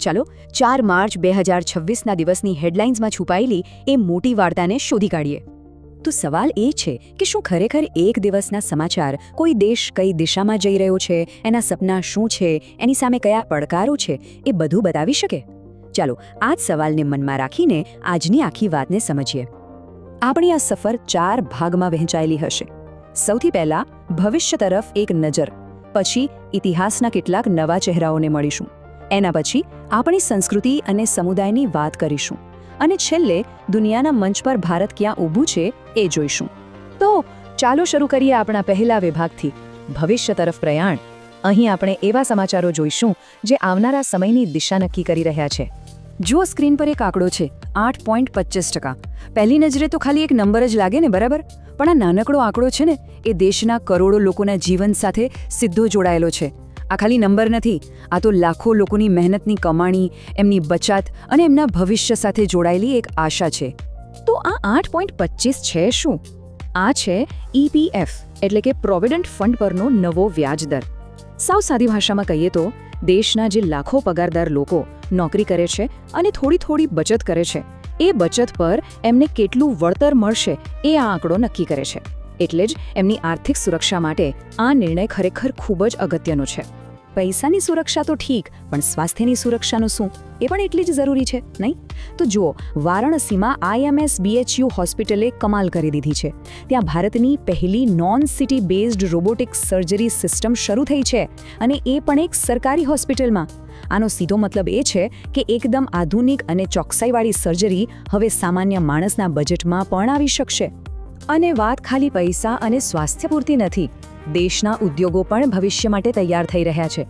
ચાલો 4 માર્ચ 2026ના દિવસની હેડલાઇન્સમાં છુપાયેલી એ મોટી વાર્તાને શોધી કાઢીએ. તો સવાલ એ છે કે શું ખરેખર એક દિવસના સમાચાર કોઈ દેશ કઈ દિશામાં જઈ રહ્યો છે, એના સપના શું છે, એની સામે કયા પડકારો છે, એ બધું બતાવી શકે? ચાલો આ જ સવાલને મનમાં રાખીને આજની આખી વાતને સમજીએ. આપણી આ સફર 4 ભાગમાં વહેંચાયેલી હશે. સૌથી પહેલા ભવિષ્ય તરફ એક નજર, પછી ઇતિહાસના કેટલાક નવા ચહેરાઓને મળીશું, એના પછી આપણી સંસ્કૃતિ અને સમુદાયની વાત કરીશું, અને છેલ્લે દુનિયાના મંચ પર ભારત ક્યાં ઊભું છે એ જોઈશું. તો ચાલો શરૂ કરીએ આપણા પહેલા વિભાગથી, ભવિષ્ય તરફ પ્રયાણ. અહીં આપણે એવા સમાચારો જોઈશું જે આવનારા સમયની દિશા નક્કી કરી રહ્યા છે. જુઓ, સ્ક્રીન પર એક આંકડો છે, 8.25%. પહેલી નજરે તો ખાલી એક નંબર જ લાગે ને, બરાબર? પણ આ નાનકડો આંકડો છે ને, એ દેશના કરોડો લોકોના જીવન સાથે સીધો જોડાયેલો છે. આ ખાલી નંબર નથી, આ તો લાખો લોકોની મહેનતની કમાણી, એમની બચત અને એમના ભવિષ્ય સાથે જોડાયેલી એક આશા છે. તો આ 8.25 છે શું? આ છે EPF એટલે કે પ્રોવિડન્ટ ફંડ પરનો નવો વ્યાજ દર. સાવ સાદી ભાષામાં કહીએ તો દેશના જે લાખો પગારદાર લોકો નોકરી કરે છે અને થોડી બચત કરે છે, એ બચત પર એમને કેટલું વળતર મળશે એ આ આંકડો નક્કી કરે છે. એટલે જ એમની આર્થિક સુરક્ષા માટે આ નિર્ણય ખરેખર ખૂબ જ અગત્યનો છે. પૈસાની સુરક્ષા તો ઠીક, પણ સ્વાસ્થ્યની સુરક્ષાનું શું, એ પણ એટલી જ જરૂરી છે, નહીં? તો જુઓ, વારાણસીમાં IMS BHU હોસ્પિટલે કમાલ કરી દીધી છે. ત્યાં ભારતની પહેલી non city based robotic surgery system શરૂ થઈ છે, અને એ પણ એક સરકારી હોસ્પિટલમાં. આનો સીધો મતલબ એ છે કે એકદમ આધુનિક અને ચોકસાઈવાળી સર્જરી હવે સામાન્ય માણસના બજેટમાં પણ આવી શકશે. અને વાત ખાલી પૈસા અને સ્વાસ્થ્ય પૂરતી નથી. દેશના ઉદ્યોગો પણ ભવિષ્ય માટે તૈયાર થઈ રહ્યા છે.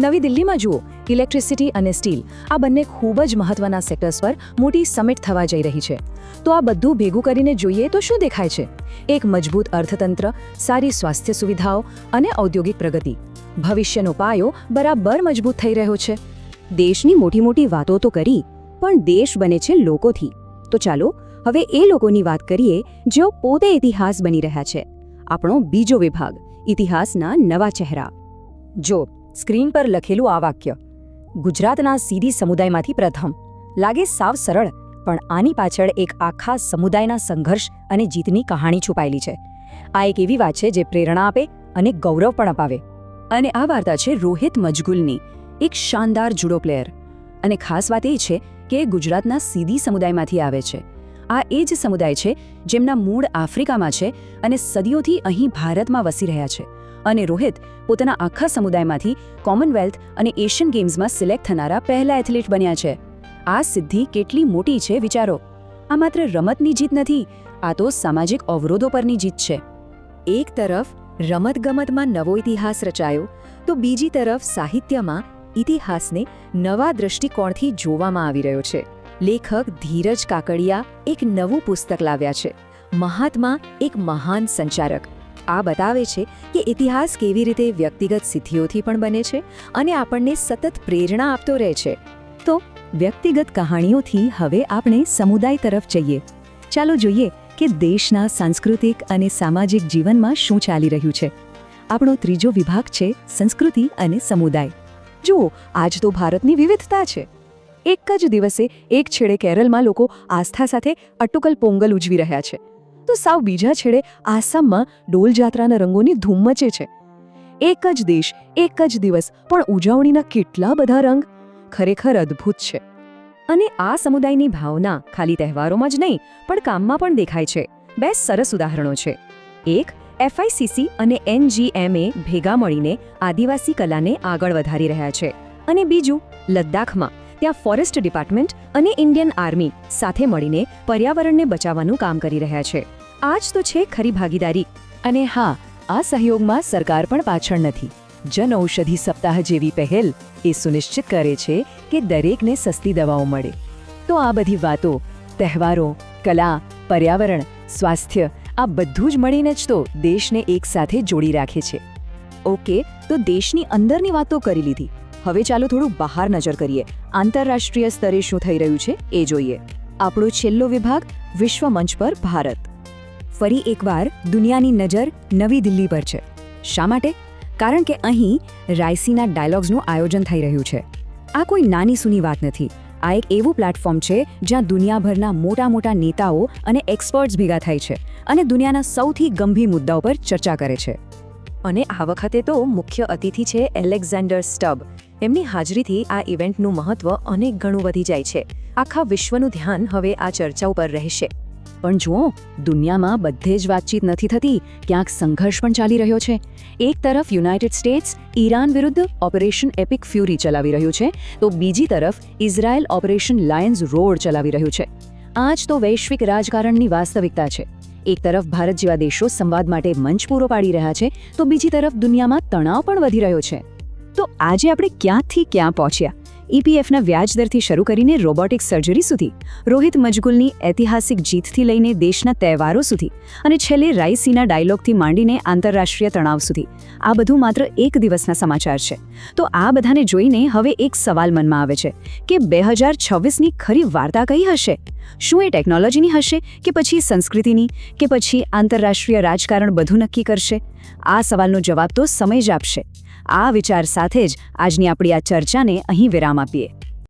નવી દિલ્હીમાં જુઓ, ઇલેક્ટ્રિસિટી અને સ્ટીલ, આ બંને ખૂબ જ મહત્વના સેક્ટર્સ પર મોટી સમિટ થવા જઈ રહી છે. તો આ બધું ભેગું કરીને જોઈએ તો શું દેખાય છે? એક મજબૂત અર્થતંત્ર, સારી સ્વાસ્થ્ય સુવિધાઓ અને ઔદ્યોગિક પ્રગતિ. ભવિષ્યનો પાયો બરાબર મજબૂત થઈ રહ્યો છે. દેશની મોટી વાતો તો કરી, પણ દેશ બને છે લોકોથી. તો ચાલો હવે એ લોકોની વાત કરીએ જેઓ પોતે ઇતિહાસ બની રહ્યા છે. આપણો બીજો વિભાગ, ઇતિહાસના નવા ચહેરા. જો, સ્ક્રીન પર લખેલું આ વાક્ય, ગુજરાતના સીધી સમુદાયમાંથી પ્રથમ, લાગે સાવ સરળ, પણ આની પાછળ એક આખા સમુદાયના સંઘર્ષ અને જીતની કહાણી છુપાયેલી છે. આ એક એવી વાત છે જે પ્રેરણા આપે અને ગૌરવ પણ અપાવે. અને આ વાર્તા છે રોહિત મજગુલની, એક શાનદાર જુડો પ્લેયર. અને ખાસ વાત એ છે કે એ ગુજરાતના સીધી સમુદાયમાંથી આવે છે. આ એ જ સમુદાય છે જેમના મૂળ આફ્રિકામાં છે અને સદીઓથી અહીં ભારતમાં વસી રહ્યા છે. અને રોહિત પોતાના આખા સમુદાયમાંથી કોમનવેલ્થ અને એશિયન ગેમ્સમાં સિલેક્ટ થનારા પહેલા એથ્લીટ બન્યા છે. આ સિદ્ધિ કેટલી મોટી છે વિચારો. આ માત્ર રમતની જીત નથી, આ તો સામાજિક અવરોધો પરની જીત છે. એક તરફ રમતગમતમાં નવો ઇતિહાસ રચાયો, તો બીજી તરફ સાહિત્યમાં ઇતિહાસને નવા દૃષ્ટિકોણથી જોવામાં આવી રહ્યો છે. લેખક ધીરજ કાકડિયા એક નવું પુસ્તક લાવ્યા છે, મહાત્મા એક મહાન સંચારક. આ બતાવે છે કે ઇતિહાસ કેવી રીતે વ્યક્તિગત સિદ્ધિઓથી પણ બને છે અને આપણને સતત પ્રેરણા આપતો રહે છે. તો વ્યક્તિગત કહાણીઓથી હવે આપણે સમુદાય તરફ જઈએ. ચાલો જોઈએ કે દેશના સાંસ્કૃતિક અને સામાજિક જીવનમાં શું ચાલી રહ્યું છે. આપણો ત્રીજો વિભાગ છે સંસ્કૃતિ અને સમુદાય. જુઓ, આજ તો ભારતની વિવિધતા છે. એક જ દિવસે એક છેડે કેરળમાં લોકો આસ્થા સાથે અટ્ટુકલ પોંગલ ઉજવી રહ્યા છે, તો સાવ બીજા છેડે આસામમાં ડોલ જાત્રાના રંગોની ધૂમ મચે છે. એક જ દેશ, એક જ દિવસ, પણ ઉજવણીના કેટલા બધા રંગ! ખરેખર અદ્ભુત છે. અને આ સમુદાયની ભાવના ખાલી તહેવારોમાં જ નહીં, પણ કામમાં પણ દેખાય છે. 2 સરસ ઉદાહરણો છે. એક, FICC અને NGMA ભેગા મળીને આદિવાસી કલાને આગળ વધારી રહ્યા છે. અને બીજું, લદ્દાખમાં ત્યાં ફોરેસ્ટ ડિપાર્ટમેન્ટ અને ઇન્ડિયન આર્મી સાથે મળીને પર્યાવરણને બચાવવાનું કામ કરી રહ્યા છે. આ જ તો છે ખરી ભાગીદારી. અને હા, આ સહયોગમાં સરકાર પણ પાછળ નથી. જન ઔષધિ સપ્તાહ જેવી પહેલ એ સુનિશ્ચિત કરે છે કે દરેકને સસ્તી દવાઓ મળે. તો આ બધી વાતો, તહેવારો, કલા, પર્યાવરણ, સ્વાસ્થ્ય, આ બધું જ મળીને જ તો દેશને એક સાથે જોડી રાખે છે. ઓકે, તો દેશની અંદરની વાતો કરી લીધી. હવે ચાલો થોડું બહાર નજર કરીએ. આંતરરાષ્ટ્રીય સ્તરે શું થઈ રહ્યું છે એ જોઈએ. આપણો છેલ્લો વિભાગ, વિશ્વ મંચ પર ભારત. ફરી એકવાર દુનિયાની નજર નવી દિલ્હી પર છે. શા માટે? કારણ કે અહીં રાયસીના ડાયલોગ્સનું આયોજન થઈ રહ્યું છે. આ કોઈ નાની સૂની વાત નથી. આ એક એવું પ્લેટફોર્મ છે જ્યાં દુનિયાભરના મોટા મોટા નેતાઓ અને એક્સપર્ટ્સ ભેગા થાય છે અને દુનિયાના સૌથી ગંભીર મુદ્દાઓ પર ચર્ચા કરે છે. અને આ વખતે તો મુખ્ય અતિથિ છે એલેક્ઝાન્ડર સ્ટબ. એમની હાજરીથી આ ઇવેન્ટનું મહત્વ અનેક ગણું વધી જાય છે. આખા વિશ્વનું ધ્યાન હવે આ ચર્ચા ઉપર રહેશે. પણ જુઓ, દુનિયામાં બધે જ વાતચીત નથી થતી, ક્યાંક સંઘર્ષ પણ ચાલી રહ્યો છે. એક તરફ યુનાઇટેડ સ્ટેટ્સ ઈરાન વિરુદ્ધ ઓપરેશન એપિક ફ્યુરી ચલાવી રહ્યું છે, તો બીજી તરફ ઇઝરાયલ ઓપરેશન લાયન્સ રોડ ચલાવી રહ્યું છે. આ જ તો વૈશ્વિક રાજકારણની વાસ્તવિકતા છે. એક તરફ ભારત જેવા દેશો સંવાદ માટે મંચ પૂરો પાડી રહ્યા છે, તો બીજી તરફ દુનિયામાં તણાવ પણ વધી રહ્યો છે. તો આજે આપણે ક્યાંથી ક્યાં પહોંચ્યા? ઈપીએફના વ્યાજદરથી શરૂ કરીને રોબોટિક સર્જરી સુધી, રોહિત મજગુલની ઐતિહાસિક જીતથી લઈને દેશના તહેવારો સુધી, અને છેલ્લે રાઈસીના ડાયલોગથી માંડીને આંતરરાષ્ટ્રીય તણાવ સુધી, આ બધું માત્ર એક દિવસના સમાચાર છે. તો આ બધાને જોઈને હવે એક સવાલ મનમાં આવે છે કે 2026ની ખરી વાર્તા કઈ હશે? શું એ ટેકનોલોજીની હશે, કે પછી સંસ્કૃતિની, કે પછી આંતરરાષ્ટ્રીય રાજકારણ બધું નક્કી કરશે? આ સવાલનો જવાબ તો સમય જ આપશે. આ વિચાર સાથે જ આજની આપણી આ ચર્ચાને અહીં વિરામ આપીએ.